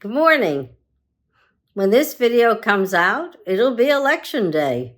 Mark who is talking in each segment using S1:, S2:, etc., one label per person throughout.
S1: Good morning. When this video comes out, it'll be election day.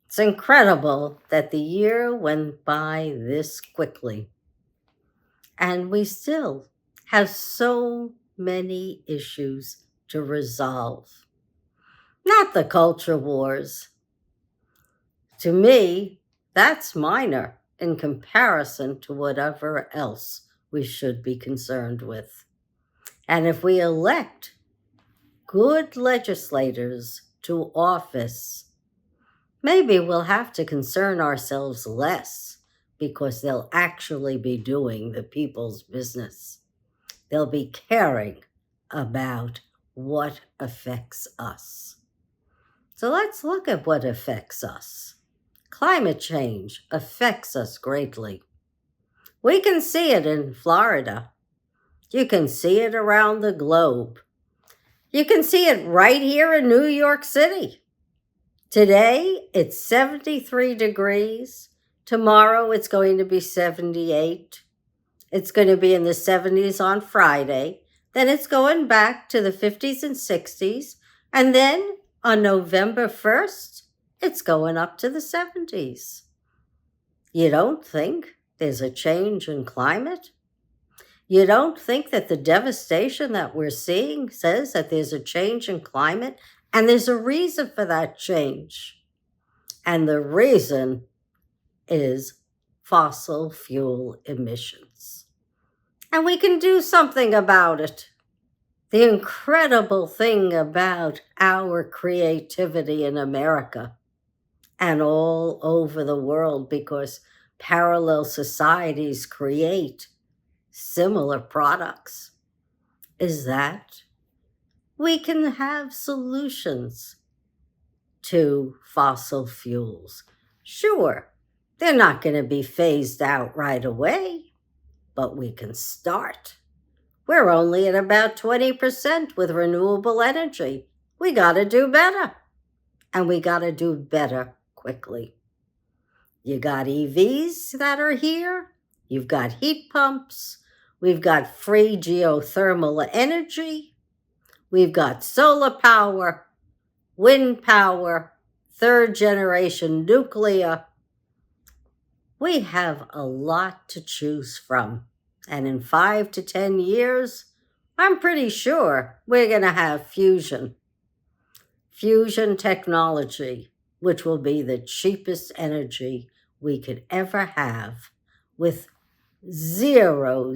S1: It's incredible that the year went by this quickly. And we still have so many issues to resolve. Not the culture wars. To me, that's minor in comparison to whatever else we should be concerned with. And if we elect good legislators to office, maybe we'll have to concern ourselves less because they'll actually be doing the people's business. They'll be caring about what affects us. So let's look at what affects us. Climate change affects us greatly. We can see it in Florida. You can see it around the globe. You can see it right here in New York City. Today, it's 73 degrees. Tomorrow, it's going to be 78. It's going to be in the 70s on Friday. Then it's going back to the 50s and 60s. And then on November 1st, it's going up to the 70s. You don't think there's a change in climate? You don't think that the devastation that we're seeing says that there's a change in climate? And there's a reason for that change. And the reason is fossil fuel emissions. And we can do something about it. The incredible thing about our creativity in America and all over the world, because parallel societies create similar products, is that we can have solutions to fossil fuels. Sure, they're not going to be phased out right away, but we can start. We're only at about 20% with renewable energy. We got to do better, and we got to do better quickly. You got EVs that are here. You've got heat pumps. We've got free geothermal energy. We've got solar power, wind power, third generation nuclear. We have a lot to choose from. And in 5 to 10 years, I'm pretty sure we're going to have fusion technology, which will be the cheapest energy we could ever have with zero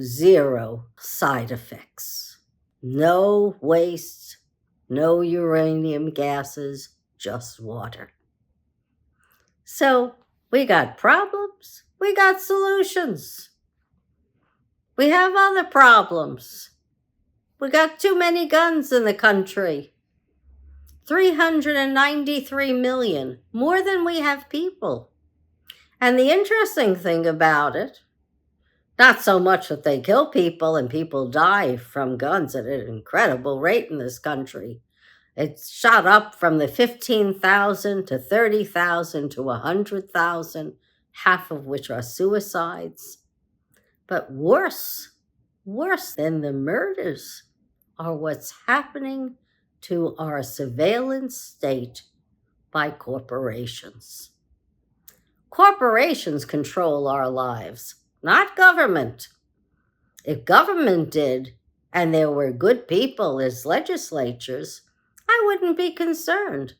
S1: side effects. No waste, no uranium gases, just water. So we got problems, we got solutions. We have other problems. We got too many guns in the country. 393 million, more than we have people. And the interesting thing about it, not so much that they kill people and people die from guns at an incredible rate in this country. It's shot up from the 15,000 to 30,000 to 100,000, half of which are suicides. But worse than the murders are what's happening to our surveillance state by corporations. Corporations control our lives, not government. If government did, and there were good people as legislators, I wouldn't be concerned.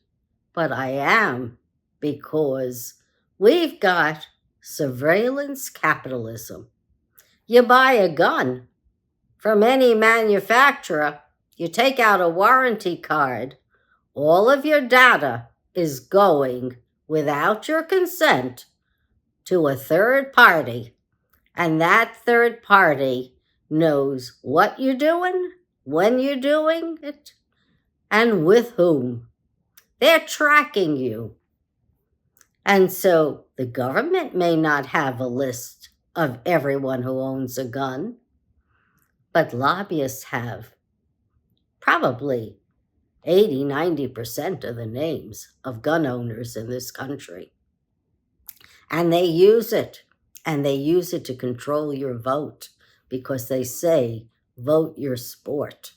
S1: But I am, because we've got surveillance capitalism. You buy a gun from any manufacturer, you take out a warranty card, all of your data is going without your consent to a third party, and that third party knows what you're doing, when you're doing it, and with whom. They're tracking you. And so the government may not have a list of everyone who owns a gun, but lobbyists have probably 80-90% of the names of gun owners in this country. And they use it, and they use it to control your vote because they say, vote your sport.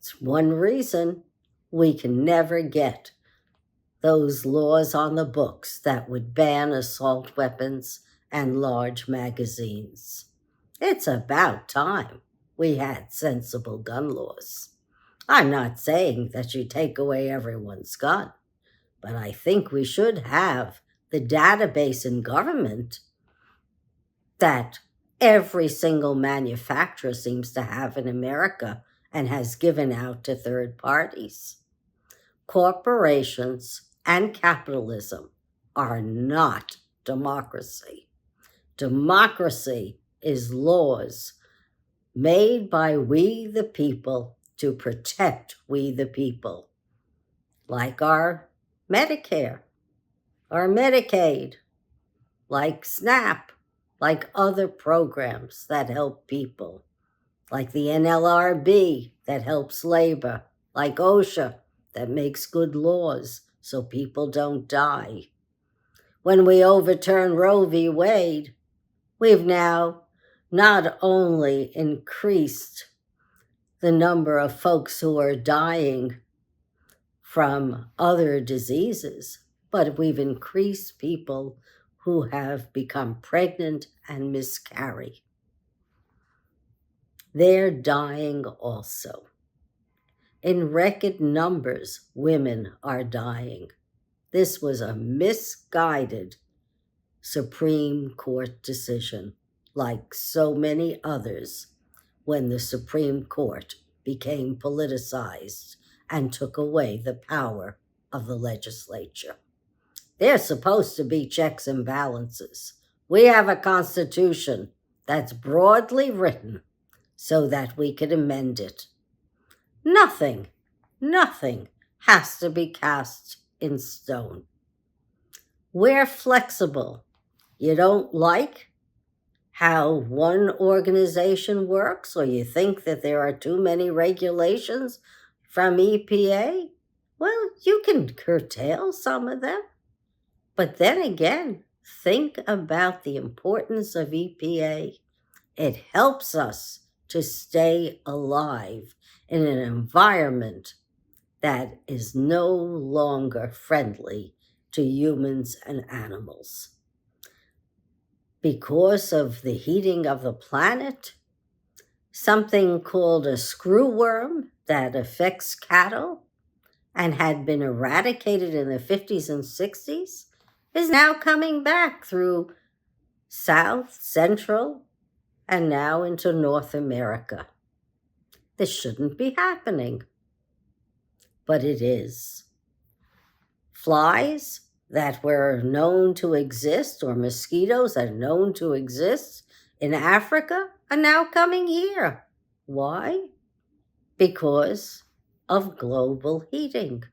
S1: It's one reason we can never get those laws on the books that would ban assault weapons and large magazines. It's about time we had sensible gun laws. I'm not saying that you take away everyone's gun, but I think we should have the database in government that every single manufacturer seems to have in America and has given out to third parties. Corporations and capitalism are not democracy. Democracy is laws made by we the people to protect we the people, like our Medicare, our Medicaid, like SNAP, like other programs that help people, like the NLRB that helps labor, like OSHA that makes good laws so people don't die. When we overturn Roe v. Wade, we've now not only increased the number of folks who are dying from other diseases, but we've increased people who have become pregnant and miscarry. They're dying also. In record numbers, women are dying. This was a misguided Supreme Court decision, like so many others, when the Supreme Court became politicized and took away the power of the legislature. There's supposed to be checks and balances. We have a constitution that's broadly written so that we could amend it. Nothing has to be cast in stone. We're flexible. You don't like how one organization works, or you think that there are too many regulations from EPA? Well, you can curtail some of them. But then again, think about the importance of EPA. It helps us to stay alive in an environment that is no longer friendly to humans and animals. Because of the heating of the planet, something called a screwworm that affects cattle and had been eradicated in the 50s and 60s is now coming back through South, Central, and now into North America. This shouldn't be happening, but it is. Flies that were known to exist, or mosquitoes that are known to exist in Africa, are now coming here. Why? Because of global heating.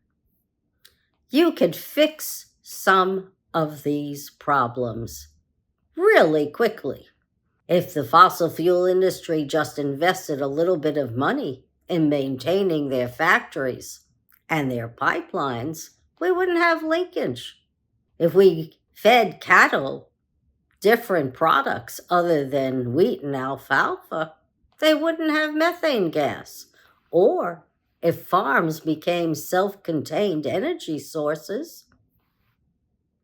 S1: You could fix some of these problems really quickly. If the fossil fuel industry just invested a little bit of money in maintaining their factories and their pipelines, we wouldn't have linkage. If we fed cattle different products other than wheat and alfalfa, they wouldn't have methane gas. Or if farms became self-contained energy sources,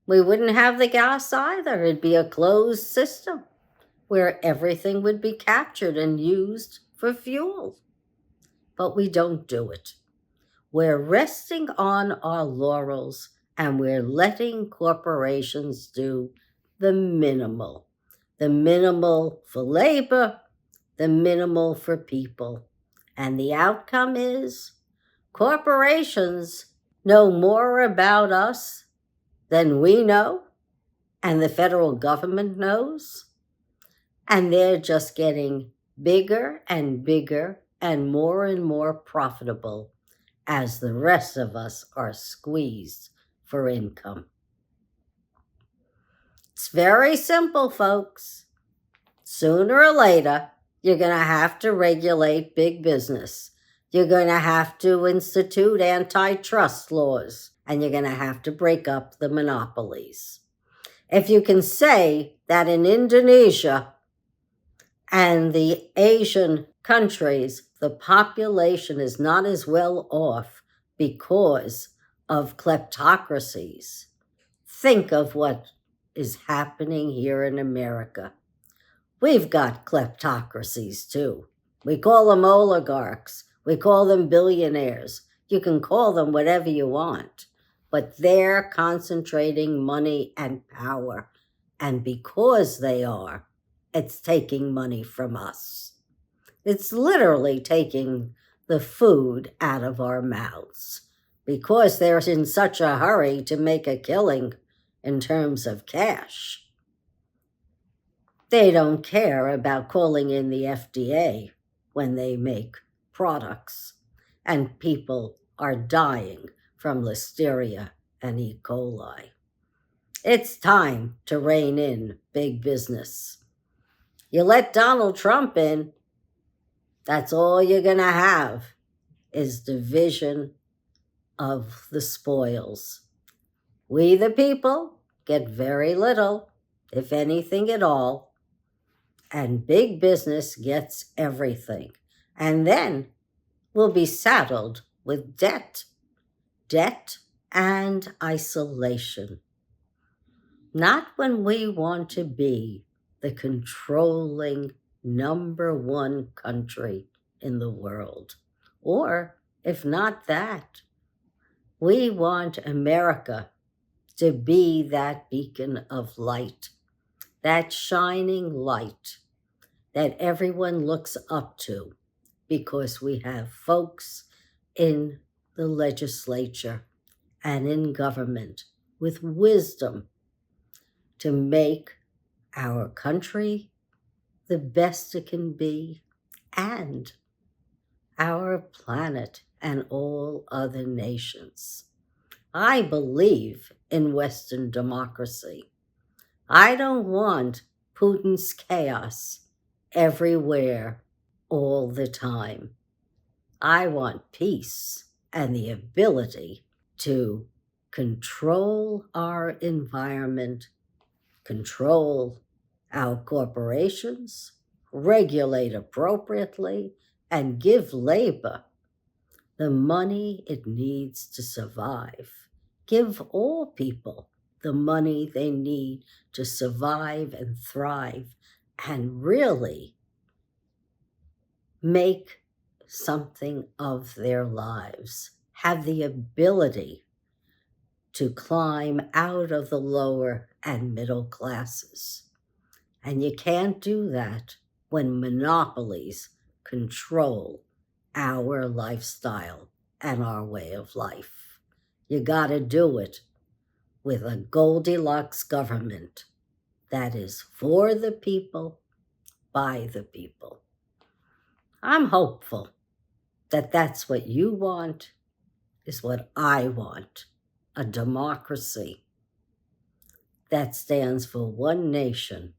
S1: we wouldn't have the gas either. It'd be a closed system where everything would be captured and used for fuel. But we don't do it. We're resting on our laurels, and we're letting corporations do the minimal. The minimal for labor, the minimal for people. And the outcome is corporations know more about us than we know, and the federal government knows. And they're just getting bigger and bigger and more profitable as the rest of us are squeezed for income. It's very simple, folks. Sooner or later, you're going to have to regulate big business. You're going to have to institute antitrust laws, and you're going to have to break up the monopolies. If you can say that in Indonesia and the Asian countries, the population is not as well off because of kleptocracies. Think of what is happening here in America. We've got kleptocracies too. We call them oligarchs. We call them billionaires. You can call them whatever you want, but they're concentrating money and power. And because they are, it's taking money from us. It's literally taking the food out of our mouths because they're in such a hurry to make a killing in terms of cash. They don't care about calling in the FDA when they make products, and people are dying from listeria and E. coli. It's time to rein in big business. You let Donald Trump in, that's all you're going to have is division of the spoils. We, the people, get very little, if anything at all, and big business gets everything. And then we'll be saddled with debt and isolation. Not when we want to be the controlling #1 country in the world. Or, if not that, we want America to be that beacon of light, that shining light that everyone looks up to, because we have folks in the legislature and in government with wisdom to make our country the best it can be, and our planet and all other nations. I believe in Western democracy. I don't want Putin's chaos everywhere all the time. I want peace and the ability to control our environment, control our corporations, regulate appropriately, and give labor the money it needs to survive. Give all people the money they need to survive and thrive and really make something of their lives, have the ability to climb out of the lower and middle classes. And you can't do that when monopolies control our lifestyle and our way of life. You gotta do it with a Goldilocks government that is for the people, by the people. I'm hopeful that that's what you want, is what I want, a democracy that stands for one nation,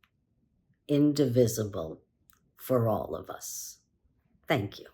S1: indivisible, for all of us. Thank you.